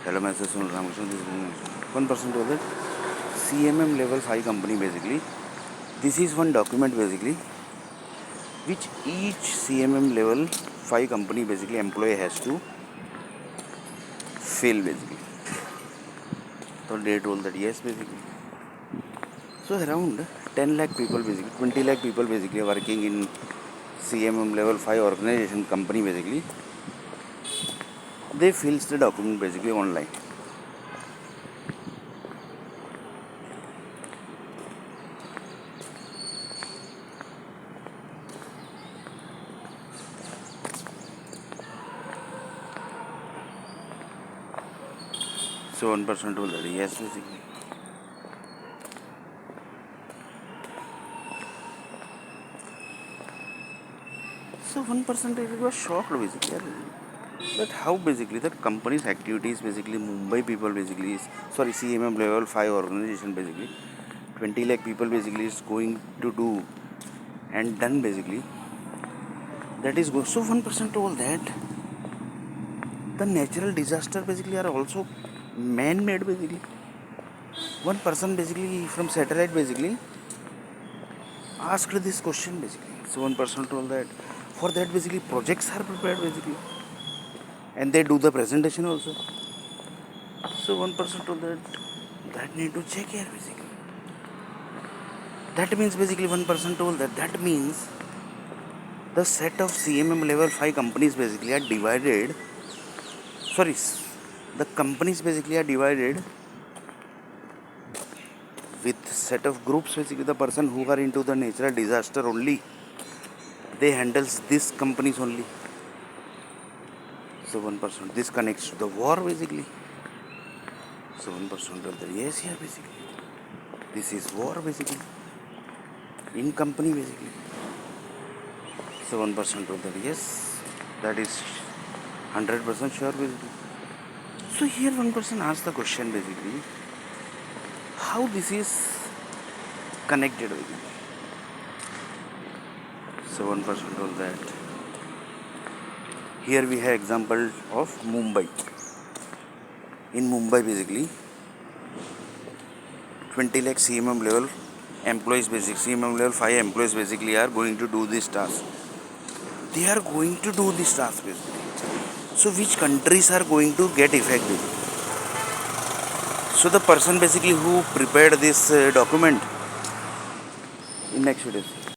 Hello, my sister Ramakrishna. This is 1% of the CMM level 5 company basically. This is one document basically which each CMM level 5 company basically employee has to fill basically. So they told that yes basically. So around 10 lakh people basically, 20 lakh people basically are working in CMM level 5 organization company basically. They fills the document basically online. So 1% told that yes basically. So 1% was shocked basically. But how basically the company's activities basically Mumbai people basically is sorry CMM level 5 organization basically 20 lakh people basically is going to do and done basically that is good. So 1% told that the natural disaster basically are also man-made basically. One person basically from satellite basically asked this question basically. So 1% told that for that basically projects are prepared basically and they do the presentation also. So 1% told that need to check here basically. That means basically 1% told that means the set of CMM level 5 companies basically are divided. Sorry, the companies basically are divided with set of groups basically. The person who are into the natural disaster only they handles these companies only. So 1% this connects to the war basically. So 1% told that yes here basically this is war basically in company basically. So 1% told that yes that is 100% sure basically. So here 1% asked the question basically how this is connected basically. So 1% told that here we have example of Mumbai. In Mumbai basically 20 lakh CMM level employees basically CMM level 5 employees basically are going to do this task. They are going to do this task basically. So which countries are going to get effective? So the person basically who prepared this document in next few days.